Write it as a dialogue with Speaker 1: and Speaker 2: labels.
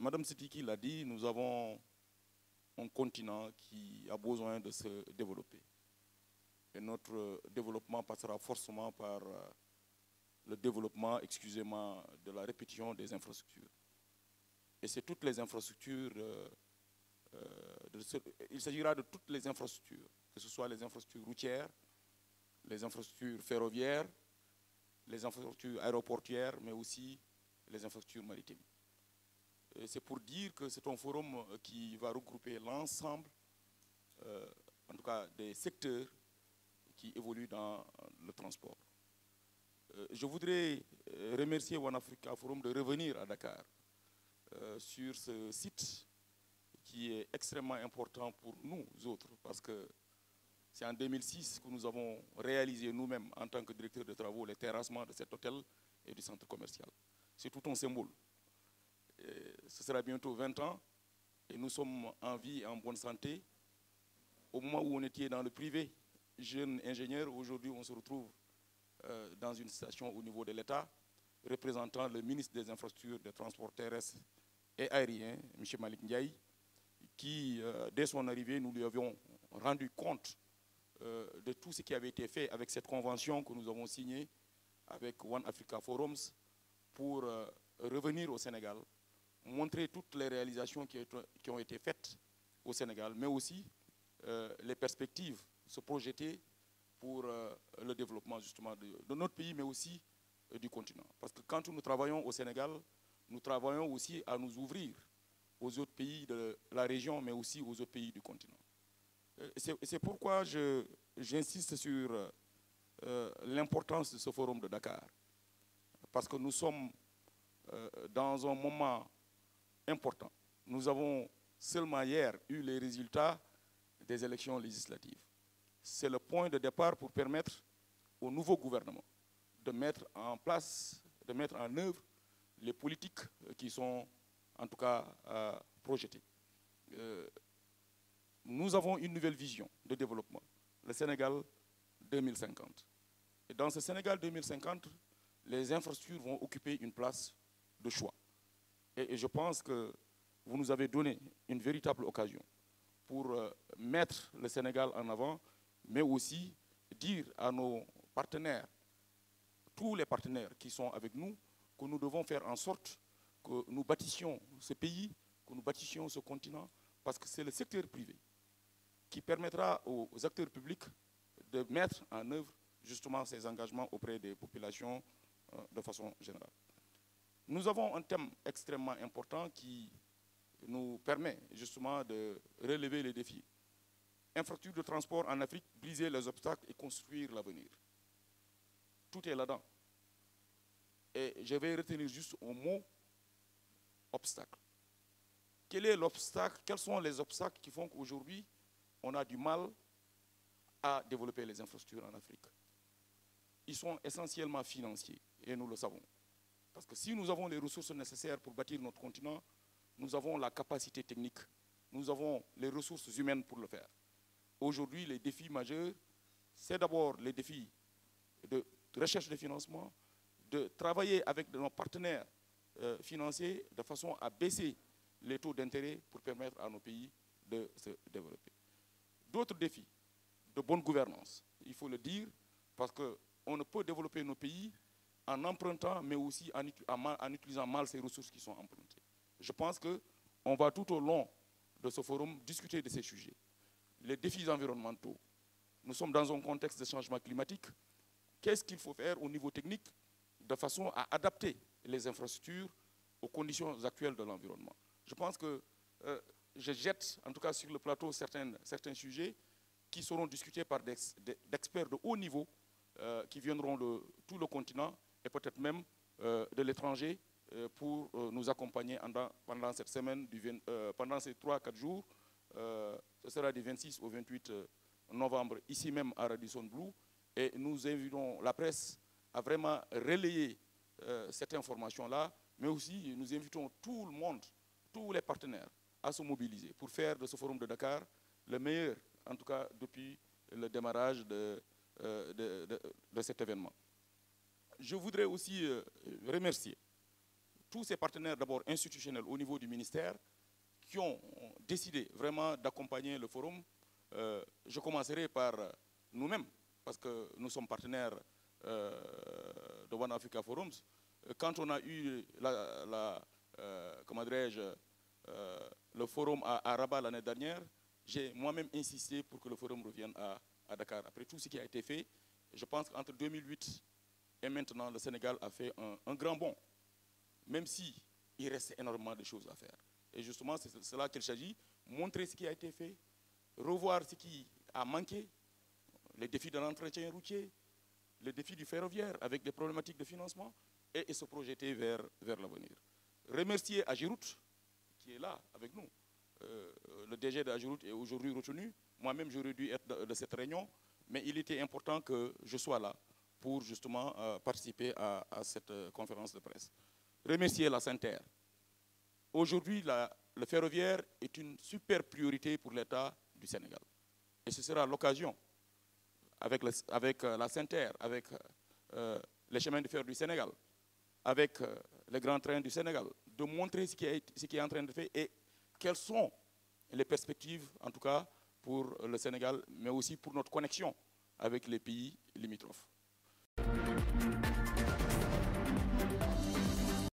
Speaker 1: Madame Sidiki l'a dit, nous avons un continent qui a besoin de se développer. Et notre développement passera forcément par le développement, excusez-moi, de la répétition des infrastructures. Et c'est toutes les infrastructures, il s'agira de toutes les infrastructures, que ce soit les infrastructures routières, les infrastructures ferroviaires, les infrastructures aéroportuaires, mais aussi les infrastructures maritimes. C'est pour dire que c'est un forum qui va regrouper l'ensemble, en tout cas des secteurs qui évoluent dans le transport. Je voudrais remercier One Africa Forum de revenir à Dakar sur ce site qui est extrêmement important pour nous autres, parce que c'est en 2006 que nous avons réalisé nous-mêmes, en tant que directeur de travaux, les terrassements de cet hôtel et du centre commercial. C'est tout un symbole. Ce sera bientôt 20 ans et nous sommes en vie et en bonne santé. Au moment où on était dans le privé, jeune ingénieur, aujourd'hui on se retrouve dans une station au niveau de l'État, représentant le ministre des Infrastructures, des Transports terrestres et aériens, M. Malik Ndiaye, qui, dès son arrivée, nous lui avions rendu compte de tout ce qui avait été fait avec cette convention que nous avons signée avec One Africa Forums pour revenir au Sénégal, montrer toutes les réalisations qui ont été faites au Sénégal, mais aussi les perspectives, se projeter pour le développement justement de notre pays, mais aussi du continent. Parce que quand nous travaillons au Sénégal, nous travaillons aussi à nous ouvrir aux autres pays de la région, mais aussi aux autres pays du continent. C'est pourquoi j'insiste sur l'importance de ce forum de Dakar. Parce que nous sommes dans un moment important. Nous avons seulement hier eu les résultats des élections législatives. C'est le point de départ pour permettre au nouveau gouvernement de mettre en place, de mettre en œuvre les politiques qui sont en tout cas projetées. Nous avons une nouvelle vision de développement, le Sénégal 2050. Et dans ce Sénégal 2050, les infrastructures vont occuper une place de choix. Et je pense que vous nous avez donné une véritable occasion pour mettre le Sénégal en avant, mais aussi dire à nos partenaires, tous les partenaires qui sont avec nous, que nous devons faire en sorte que nous bâtissions ce pays, que nous bâtissions ce continent, parce que c'est le secteur privé qui permettra aux acteurs publics de mettre en œuvre justement ces engagements auprès des populations de façon générale. Nous avons un thème extrêmement important qui nous permet justement de relever les défis. Infrastructure de transport en Afrique, briser les obstacles et construire l'avenir. Tout est là-dedans. Et je vais retenir juste un mot, obstacle. Quel est l'obstacle? Quels sont les obstacles qui font qu'aujourd'hui, on a du mal à développer les infrastructures en Afrique? Ils sont essentiellement financiers, et nous le savons. Parce que si nous avons les ressources nécessaires pour bâtir notre continent, nous avons la capacité technique, nous avons les ressources humaines pour le faire. Aujourd'hui, les défis majeurs, c'est d'abord les défis de recherche de financement, de travailler avec nos partenaires financiers de façon à baisser les taux d'intérêt pour permettre à nos pays de se développer. D'autres défis de bonne gouvernance, il faut le dire, parce qu'on ne peut développer nos pays en empruntant, mais aussi en utilisant mal ces ressources qui sont empruntées. Je pense qu'on va tout au long de ce forum discuter de ces sujets. Les défis environnementaux. Nous sommes dans un contexte de changement climatique. Qu'est-ce qu'il faut faire au niveau technique de façon à adapter les infrastructures aux conditions actuelles de l'environnement? Je pense que je jette, en tout cas sur le plateau, certains sujets qui seront discutés par des experts de haut niveau qui viendront de tout le continent et peut-être même de l'étranger pour nous accompagner pendant cette semaine, pendant ces 3-4 jours. Ce sera du 26 au 28 novembre, ici même à Radisson Blu. Et nous invitons la presse à vraiment relayer cette information-là, mais aussi nous invitons tout le monde, tous les partenaires, à se mobiliser pour faire de ce forum de Dakar le meilleur, en tout cas depuis le démarrage de cet événement. Je voudrais aussi remercier tous ces partenaires d'abord institutionnels au niveau du ministère qui ont décidé vraiment d'accompagner le forum. Je commencerai par nous-mêmes, parce que nous sommes partenaires de One Africa Forums. Quand on a eu comment dirais-je, le forum à Rabat l'année dernière, j'ai moi-même insisté pour que le forum revienne à Dakar. Après tout ce qui a été fait, je pense qu'entre 2008 et maintenant, le Sénégal a fait un grand bond, même s'il reste énormément de choses à faire. Et justement, c'est cela qu'il s'agit, montrer ce qui a été fait, revoir ce qui a manqué, les défis de l'entretien routier, les défis du ferroviaire avec des problématiques de financement, et se projeter vers l'avenir. Remercier Agirout, qui est là avec nous. Le DG d'Agirout est aujourd'hui retenu. Moi-même, j'aurais dû être de cette réunion, mais il était important que je sois là pour justement participer à cette conférence de presse. Remercier la SENTER. Aujourd'hui, le ferroviaire est une super priorité pour l'État du Sénégal. Et ce sera l'occasion, avec la SENTER, avec les chemins de fer du Sénégal, avec les grands trains du Sénégal, de montrer ce qui est en train de faire et quelles sont les perspectives, en tout cas, pour le Sénégal, mais aussi pour notre connexion avec les pays limitrophes.